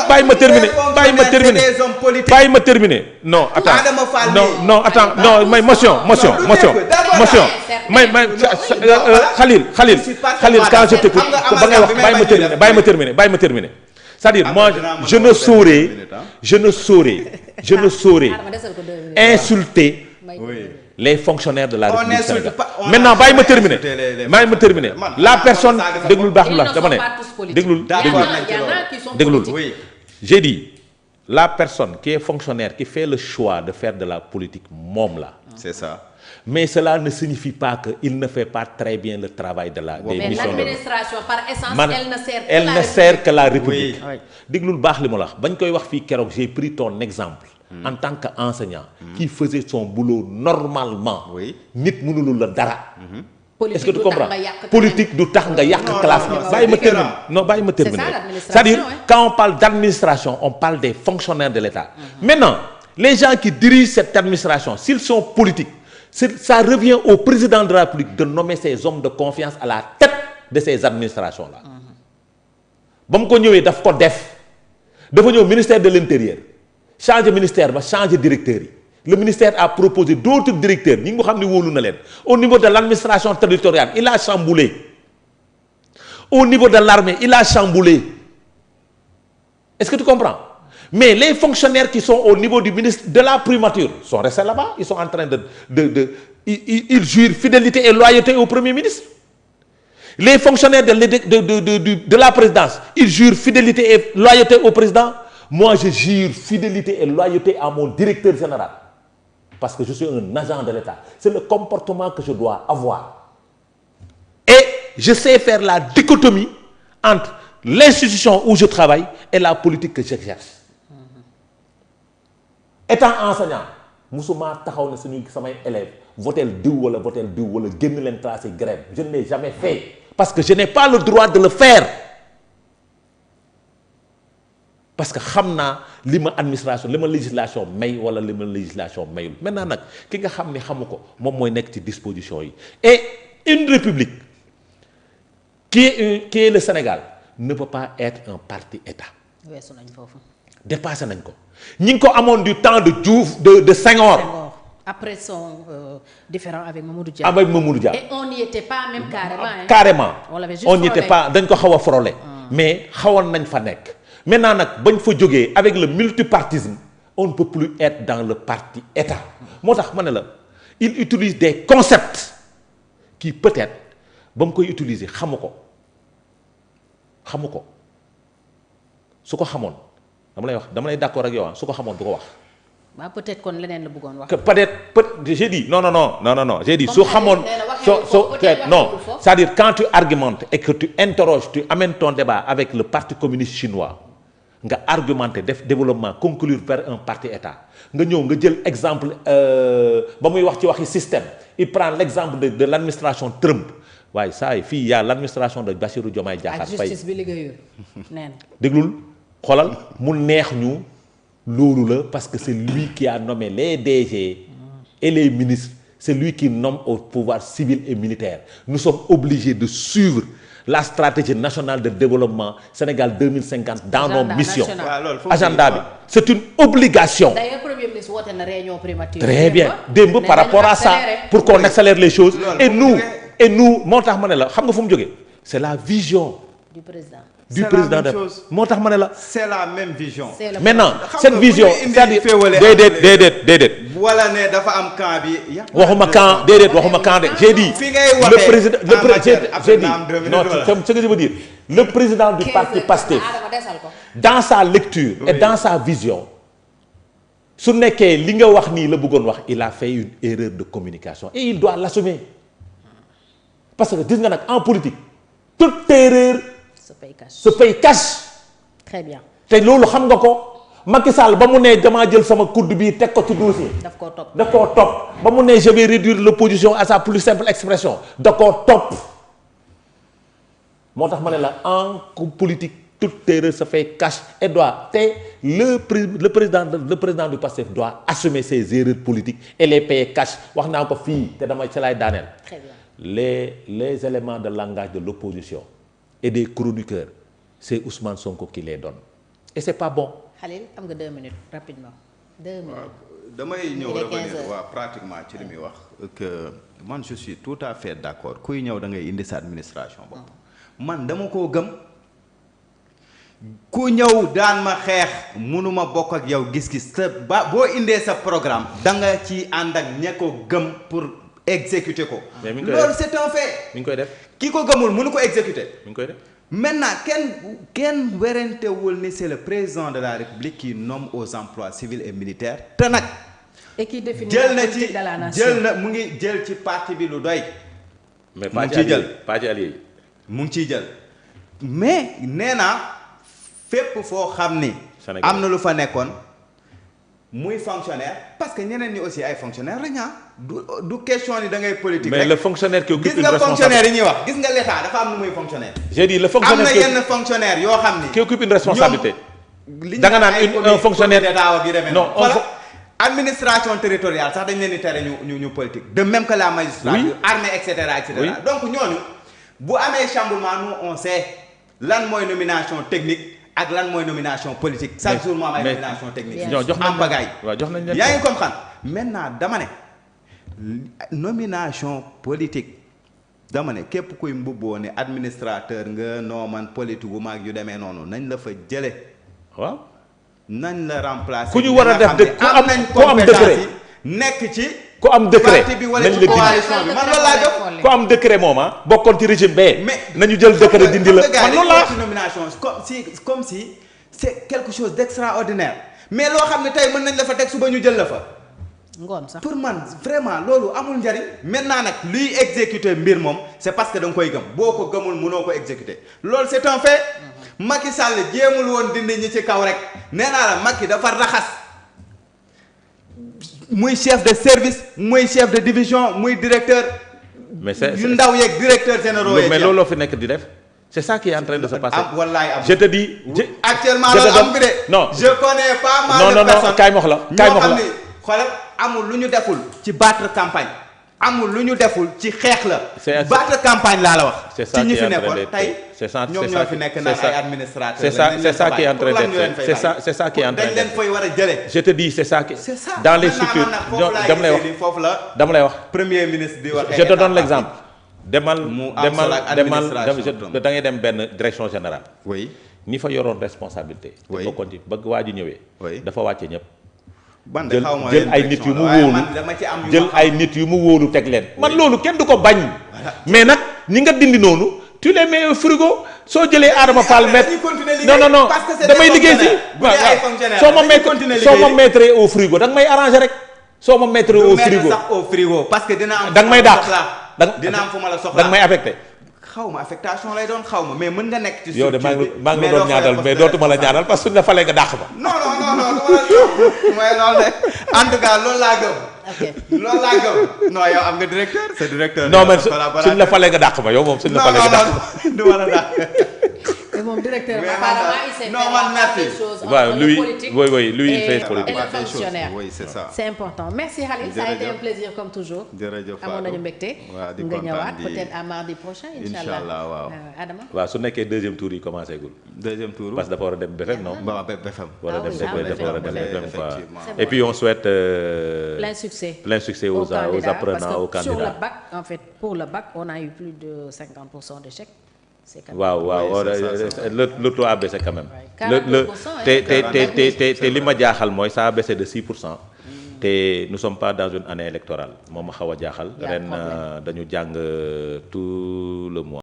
bàyyi ma terminer bàyyi ma terminer non attends non attends non may motion may Khalil quand je t'écoute ba ngay wax bàyyi ma terminer c'est-à-dire moi je ne saurais insulter les fonctionnaires de la République sénégalaise. Maintenant bàyyi ma terminer la personne déglul baax la dama ne déglul j'ai dit la personne qui est fonctionnaire qui fait le choix de faire de la politique moom la. C'est ça. Mais cela ne signifie pas que il ne fait pas très bien le travail de la. des missions de l'administration par essence elle ne sert que la République. déglul baax li ma la wax bañ koy wax fii keroog j'ai pris ton exemple. en tant qu'enseignant. qui faisait son boulot normalement. nit mënulul la dara. est-ce que tu comprends politique du tax nga yàq classe bi. bàyyi ma terminer c'est-à-dire quand on parle d'administration on parle des fonctionnaires de l'État. Maintenant les gens qui dirigent cette administration s'ils sont politiques ça revient au président de la République de nommer ses hommes de confiance à la tête de ces administrations là. ba mu ko ñëwee daf ko def dafa ñëw ministère de l'Intérieur changer ministère ba changer directeur yi. Le ministère a proposé d'autres directeurs ñi nga xam ne wóolu na leen au niveau de l'administration territoriale il a chamboulé au niveau de l'armée il a chamboulé est-ce que tu comprends mais les fonctionnaires qui sont au niveau du ministre de la primature sont restés là-bas ils sont en train ils jurent fidélité et loyauté au premier ministre les fonctionnaires de la présidence ils jurent fidélité et loyauté au président moi je jure fidélité et loyauté à mon directeur général parce que je suis un agent de l'État c'est le comportement que je dois avoir et je sais faire la dichotomie entre l'institution où je travaille et la politique que j'exerce étant enseignant musuma taxaw na samay élèves votel diw wala génn leen tracer grève je ne l'ai jamais fait parce que je n'ai pas le droit de le faire parce que xam naa li ma administration li ma législation may wala li ma législation mayul maintenant nag ki nga xam ni xamu ko moom mooy nekk ci disposition yi et une république qui est le Sénégal ne peut pas être un parti État. weesu nañ foofu. dépassé nañ ko ñi ngi ko amoon du temps de Diouf de Senghor. Après son différend avec Mamadou Dia. Et on n'y était pas même carrément. Carrément. On n'y était pas dañ ko xaw a frôlé. Mais xawoon nañ fa nekk. Maintenant nag bañ fa jógee avec le multipartisme on ne peut plus être dans le parti État moo tax ma ne la il utilise des concepts qui peut-être ba mu koy utiliser xamu ko su ko xamoon dama lay d'accord ak yow su ko xamoon du ko wax. waaw peut-être kon leneen la bëggoon wax. que peut-être j'ai dit non j'ai dit su xamoon non c'est-à-dire quand tu argumentes et que tu interroges tu amènes ton débat avec le parti communiste chinois nga argumenter def développement conclure vers un parti État nga ñëw nga jël exemple ba muy wax ci waxi système il prend l'exemple de l'administration Trump waaye saa yi fii y a l'administration de Bassirou Diomaye Diakhar Faye. ak justice bi liggéeyul neen. déglul xoolal mu neex ñu. loolu la parce que c'est lui qui a nommé les DG et les ministres c'est lui qui nomme au pouvoir civil et militaire nous sommes obligés de suivre la stratégie nationale de développement Sénégal 2050 dans nos missions agenda bi c'est une obligation. D'ailleurs Premier ministre woote na réunion primature. Très bien démb par rapport à ça pour qu'on accélère les choses et nous moo tax ma ne la xam nga fu mu jógee c'est la vision du président. du président de moo tax ma ne la. c'est la même vision. maintenant cette vision c'est-à-dire déedéet. wala ne dafa am camp bi. waxuma camp de j'ai dit. le président j'ai dit non ce que je veux dire le président du parti Pastef dans sa lecture et dans sa vision su nekkee li nga wax nii la bëggoon wax il a fait une erreur de communication et il doit l'assumer parce que gis nga nag en politique toute erreur. se paye cash. Très bien. te loolu xam nga ko Macky Sall ba mu ne damaa jël sama coude bii teg ko ci dossier. daf koo topp ba mu ne je vais réduire l'opposition à sa plus simple expression da koo topp moo tax ma ne la en politique toute erreur se fait cash et doit te le président du PASTEF doit assumer ses erreurs politiques et les payer cash wax naa ko fii te damay ci lay daaneel. Très bien. les éléments de langage de l'opposition et des chroniqueurs c'est Ousmane Sonko qui les donne et c'est pas bon. Khalil am nga 2 minutes rapidement 2 minutes. damay ñëw Il est revenir 15 heures. waaw pratiquement ci li muy wax que man je suis tout à fait d'accord kuy ñëw da ngay indi sa administration bopp man dama koo gëm ku ñëw daan ma xeex mënuma bokk ak yow gis-gis te ba boo indee sa programme da nga ci ànd ak ña ko gëm pour exécuter ko Mais mi ngi koy loolu def. c'est un fait mi ngi koy def ki ko gëmul mënu ko exécuter mi ngi koy def. maintenant kenn werantewul ni c'est le président de la République qui nomme aux emplois civils et militaires te nag et qui définit jël la na politique ci de la nation. jël na mu ngi jël ci parti bi lu doy mais mu ngi ciy jël pas ci allié yi. mu ngi ciy jël mais nee naa fépp foo xam ni Sénégal. am na lu fa nekkoon muy fonctionnaire parce que ñeneen ñi aussi ay fonctionnaire lañ du question ni da ngay politique mais rek le fonctionnaire qui occupe gis une nga fonctionnaire responsabilité. yi ñuy wax gis nga l'état dafa am nu muy fonctionnaire j'ai dit le am fonctionnaire na qui yenn fonctionnaire yoo xam ni qui occupe une responsabilité. li ñu da nga naan ay un fonctionnaire d'état ak yu demee non noonu. Voilà. Administration territoriale sax dañ leen di tere ñu politique de même que la magistrature Oui. armée et cetera et cetera. Oui. donc ñooñu bu amee chamboulement nous on sait lan mooy nomination technique ak lan mooy nomination politique chaque jour moo am ay mais- nomination technique ñoo jox nañ en pagaille waaw jox nañ leen yaa ngi comprendre maintenant dama ne nomination politique dama ne képp kuy mbubboo ne administrateur nga noo man politique gu maag yu demee noonu nañ la fa jële waaw. nañ la remplacer. ku ñu war a def de ku am nañ ku am décret compétence yi nekk ci. ku am décret parti bi wala nañ ci la dindi. coalition bi man loolu laa gëm. ku am décret moom ah. bokkoon ci régime bee. mais nañu jël décret dindi la man loolu laa. ci nomination comme si c'est quelque chose d'extraordinaire mais loo xam ne tey mën nañ la fa teg suba ñu jël la fa. ngoon sax pour man vraiment loolu amul njariñ maintenant nag luy exécuter mbir moom c'est parce que da nga koy gëm boo ko gëmul mënoo ko exécuter loolu c'est un fait. Macky Sall jéemul woon dindi ñi ci kaw rek nee naa la Macky dafa raxas muy chef de service muy chef de division muy directeur mais c'est yu ndaw yeeg directeur généraux yeeg mais looloo fi nekk di def c'est ça qui est en train de se passer. am wallaay am je te dis. actuellement je te loolu am donne- bi de non je connais pas mal non de non non personnes kaay ma wax la kaay ma ñoo wax xam la. ni xoolal amul lu ñu deful ci battre campagne amul lu ñu deful ci xeex la C'est- battre campagne laa la wax c'est ça ci ñi qui est fi en train nekkoon d'être- tey c'est ça ñoom c'est ñoo ça fi qui- nekk c'est naan ça- ay administrateurs c'est ça c'est ça qui est en train d'être d'être c'est ça c'est ça qui est en train dañ leen d'être fay war a jëlee je te dis c'est ça qui c'est ça dans les Maintenant, structures man nag foofu laa dama lay wax gisee ni foofu la dama lay wax premier ministre di waxee je te donne état l'exemple demal Mu am solo ak administration da ngay dem benn direction générale oui ni fa yoroon responsabilité Oui. dafa continuer bëgg waa ji ñëwee Oui. dafa wàcce ñëpp ban de jël xaw ma jël yenn ay nit yu mu direction la, waaye wóolu man dama ci am yu jël ma ay nit yu mu wóolu teg leen man Oui. loolu kenn du ko bañ mais nag ñi nga dindi noonu tu les mets au frigo soo jëlee Adama Fall après mettre dañuy continuer liggéey non non non parce que c'est damay des liggéey si fonctionnaires. Bu dee ay fonctionnaires, soo ma dañuy mettre continuer soo ma liggéey. mettre au frigo da nga may arranger rek soo ma mettre au mettre frigo sax au frigo parce que dina am da nga may dàq dina am fu ma la soxla da nga may affecté xaw ma affectation lay doon xaw ma mais mën nga nekk ci yow de maa ngi maa ngi la doon doo ñaanal fay mais poste dootuma la de ñaanal parce que suñ la falee nga dàq ma non non non non du ma la mooy loolu de en tout cas loolu laa gëm ok loolu laa gëm non yow am nga directeur sa directeur non mais suñ la falee nga dàq ma yow moom suñ la falee nga dàq ma non du ma la dàq et moom directeur Mais apparemment man, il sait non, faire man, la part merci. des choses waaw entre lui le politique oui lui il fait et politique le fonctionnaire. oui c'est ça c'est important merci Khalil ça a été un plaisir comme toujours jërëjëf amoon nañu mbégte waaw di nga kontaan ñëwaat di peut-être à mardi prochain Inch'Allah, inchallah waaw. Adama waaw su nekkee deuxième tour yi commencé gul deuxième tour parce que dafa war a dem BFM non ba BFM war a Ah dem oui, ah oui, dafa war a dem BFM, BFM quoi effectivement. et puis on souhaite plein succès aux candidats, apprenants aux parce que sur le candidats bac en fait pour le bac on a eu plus de 50% d'échecs c'est quand même waaw waaw Oui, c'est ça. le taux a baissé quand même Ouais, le 42%, te li ma jaaxal mooy ça a baissé de 6% te nous sommes pas dans une année électorale moom ma xaw a jaaxal Y a ren problème. dañu jàng tout le mois